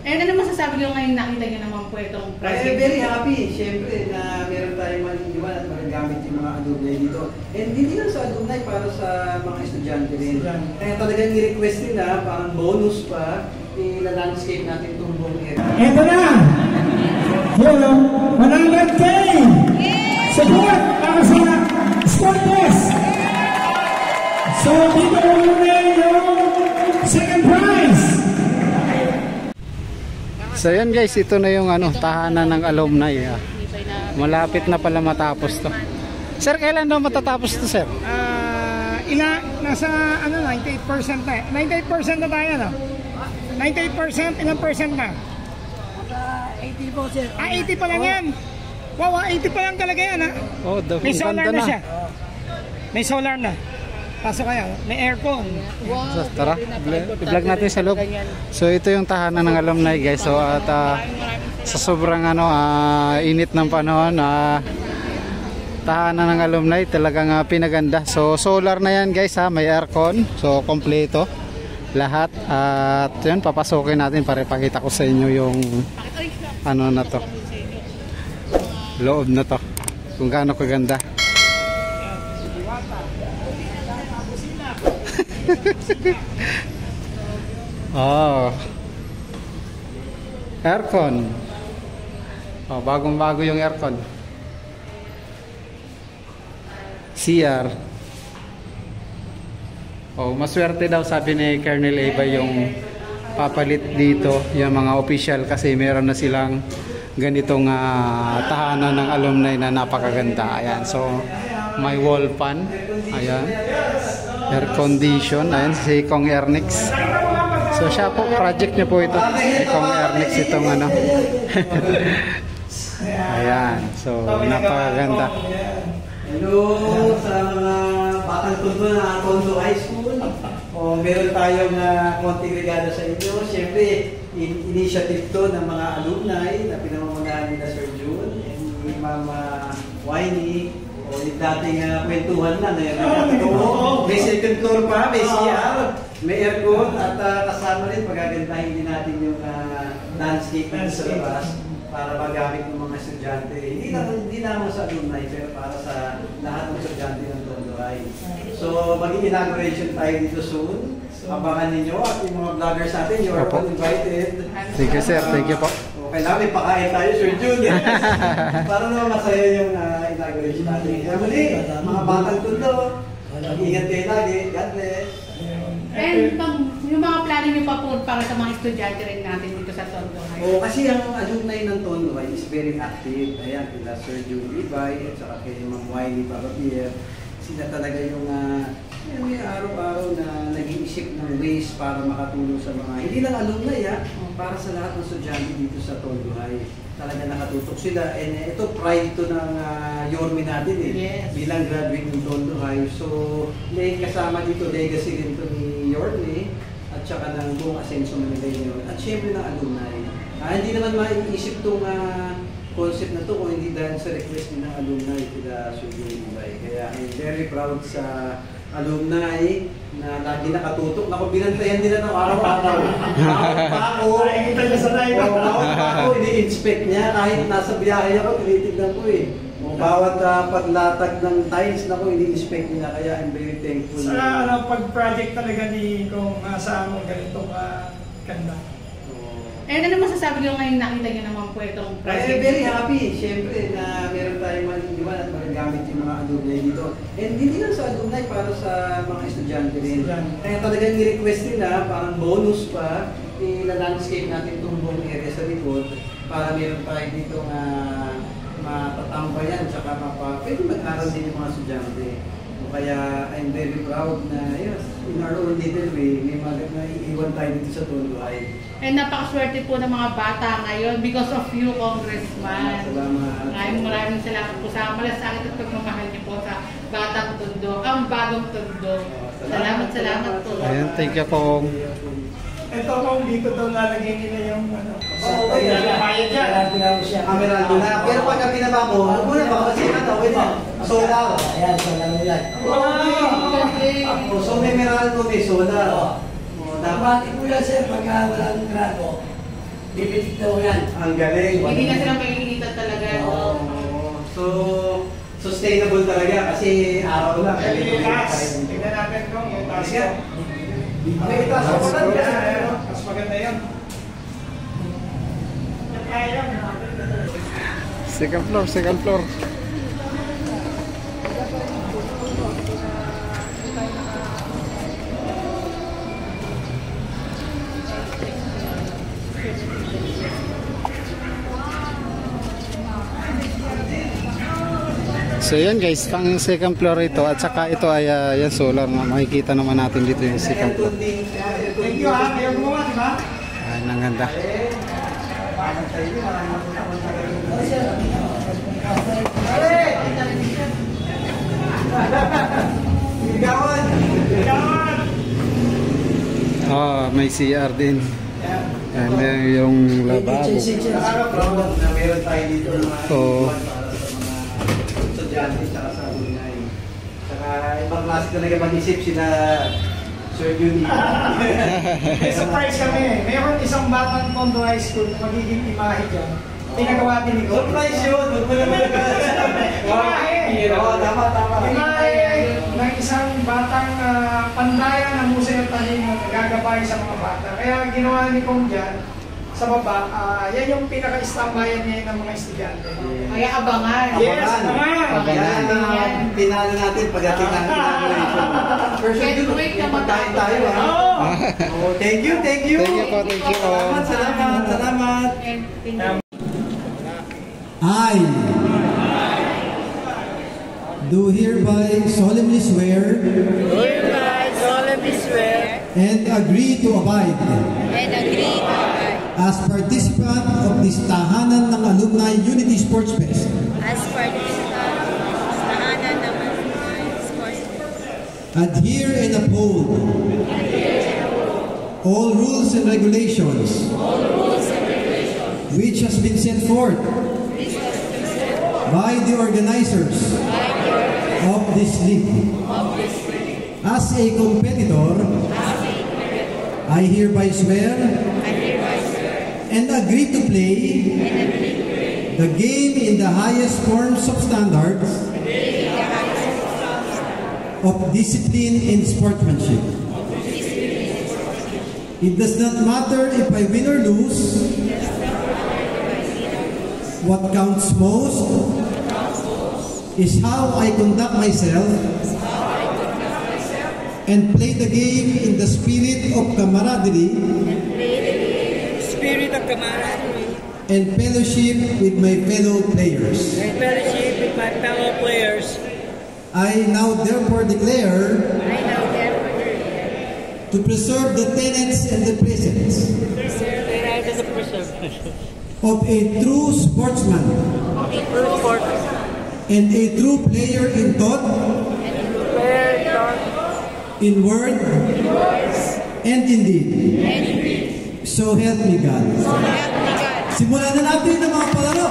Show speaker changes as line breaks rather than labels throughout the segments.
ano naman masasabi nyo ngayon nakita nyo naman po itong project?
Very happy, siyempre, na meron tayong maliliwan at magagamit yung mga alumni dito. And hindi lang sa alumni, para sa mga estudyante rin. Kaya talagang i-request nila, parang bonus pa, i-landscape natin itong buong area.
Ito na! Yung 100K! Support para sa Sportes! So, dito muna yung second prize!
So yan guys, ito na yung tahanan ng alumni. Malapit na pala matapos to. Sir, kailan daw matatapos to, sir?
Nasa 98% na. 98% na tayo, no? 98%, ilang percent na?
80 po, sir.
80 pa lang yan. Wow, 80 pa lang talaga yan, ha?
Oh,
may solar na siya. May solar na. Pasok kayo, may aircon.
So, tara, i-vlog natin sa loob. So ito yung tahanan ng alumni guys. So at sa sobrang init ng panahon, tahanan ng alumni talagang pinaganda. So solar na yan guys, may aircon. So kompleto lahat. At yun, papasokin natin para ipakita ko sa inyo yung na to, loob na to, kung gaano kaganda. Oh, aircon. Oh, bagong-bago yung aircon. CR. Oh, maswerte daw sabi ni Colonel Eva yung papalit dito yung mga official kasi meron na silang ganitong tahanan ng alumni na napakaganda. Ayan, so may wall fan. Ayan. Air condition, ayan si Kong Ernix. So siya po, project niya po ito. Si Kong Ernix itong ayan, so napakaganda.
Hello sa mga batang Tondo na Tondo High School. Meron tayong konting regalo sa inyo. Siyempre, initiative to ng mga alumni na pinamamalaan ni Sir June and ni Mama Winnie. Yung dating kwentuhan na, may second floor pa, may CR, may aircon, at kasama rin pagagandahin din natin yung landscape sa labas para magamit ng mga estudyante. Hindi naman sa alumni, pero para sa lahat ng estudyante ng Tondo High. So, mag-inauguration tayo dito soon. Abangan ninyo at yung mga vloggers natin, you are all invited.
Thank you sir, thank you po.
Kailangan may pakain tayo, Sir June. Para naman masaya yung inauguration natin. Kaya muli, mga batang Tondo, ingat kayo lagi. God bless.
And yung mga plano nyo pa po para sa mga estudyante rin natin dito sa Tondo High.
Kasi ang alumni ng Tondo High is very active. Ayan, kila Sir June Ibay at saka kay Ma'am Wiley Babapier. Sila talaga yung may araw-araw na nag-iisip ng ways para makatulong sa mga, hindi lang alumni para sa lahat ng estudyante dito sa Tondo High. Talaga nakatutok sila. And ito, pride ito ng Yorme natin
Yes.
bilang graduate ng Tondo High. So, may kasama dito, legacy rin ito ni Yorme at saka ng buong Asenso Manila at syempre ng alumni. Hindi naman maiisip itong concept na to kung hindi dahil sa request ng alumni kila Sugyo Ibay. Kaya I'm very proud sa alumni na lagi nakatutok. Naku, binantayan nila ng araw-araw. Bawat pa ako, ini-inspect niya. Kahit nasa biyahe ako, tinitignan ko bawat paglatag ng tiles, naku, ini-inspect niya. Kaya I'm very thankful.
Sa pag-project talaga ni kung saan mo ganitong ganda.
Ano naman masasabi nyo ngayon nakita nyo naman po itong project?
Very happy, siyempre, na meron tayong maliliwan at magagamit yung mga alumni dito. And hindi lang sa alumni, para sa mga estudyante rin. Kaya talagang i-request nila, parang bonus pa, i-landscape natin itong buong area sa likod para meron tayo dito matatambayan, tsaka pwede mag-aral din yung mga estudyante. Kaya I'm very proud na yes, in our own little way, may iiwan tayo dito sa Tondo High.
And napakaswerte po ng mga bata ngayon because of you, Congressman.
Salamat.
Maraming salamat po sa malasakit at pagmamahal niyo po sa Batang Tondo, ang bagong Tondo. Salamat po.
Ayan, thank you po.
Ito kung dito daw lalagay nila yung
bayad dyan. Camera na. Pero pagka pinaba mo, ano muna ba? Kasi okay na. Solar.
Ayan, solar mo yan.
So may meral ko, may solar.
Dapat ikuya sir, pagka walang grado, Bibitik daw yan.
Ang galing.
Hindi na sila mainitan talaga.
Oo. So, sustainable talaga kasi araw lang.
Yung taas. Tignan natin kung yung taas yan.
May itaas ako lang.
Mas maganda yan. Kaya yan.
Second floor, second floor. So yan guys, pang second floor ito at saka ito ay yan solar na makikita naman natin dito yung second floor.
Thank you ha, kayo gumawa, di ba?
Ayan, ang ganda.
Ligawan!
Oh, may CR din. And then yung lababo.
Nakaka-proud na meron tayo dito ng mga
Oo.
para sa mga estudyante tsaka sa alumni. Saka ibang klase talaga mag-isip sila Sir Judy.
May surprise kami. Mayroon isang batang Tondo High School na magiging imahe dyan. Pinagawa din ni Go.
Surprise yun! Huwag mo naman
Imahe!
Oo, tama.
Imahe ng isang batang pandayan ng Museo ng Talim na gagabay sa mga bata. Kaya ginawa ni Kong dyan, sa baba, yan yung pinaka-istambayan niya ng mga estudyante.
Kaya abangan.
Yes, abangan!
Yan ang pinalo natin pagdating ng inauguration. First of all, magkain tayo ha. Oh, thank you.
Thank you po, thank you po.
Salamat.
And
I do hereby solemnly swear and agree to abide as participant of this tahanan ng Alumni Unity Sports Fest adhere and uphold all rules and regulations which has been set forth by the organizers of this league. As a competitor, I hereby swear and agree to play the game in the highest forms of standards of discipline and sportsmanship. It does not matter if I win or lose. What counts most is how I conduct myself and play the game in the spirit of camaraderie and fellowship with my fellow players. I now therefore declare to preserve the tenets and the precepts of a true sportsman and a true player in thought, in word, and in deed. So help me God. Simulan na natin ang mga palaro.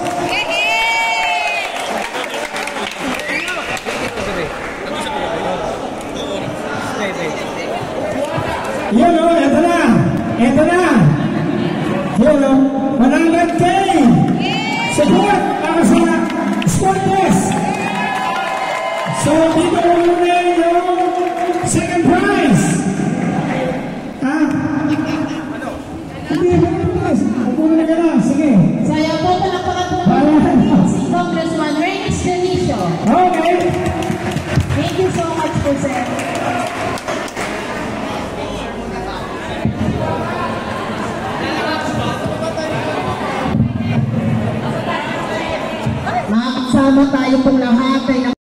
Yun o, eto na! Yun o, 100K! Support para sa Sport Fest! So, dito muna yung second prize! Ha? Hindi, prize! Muna ka na, sige!
Saya po palakpakan po si Congressman Reynolds Delicio.
Okay!
Thank you so much po, sir. Makakasama tayo pong lahat ay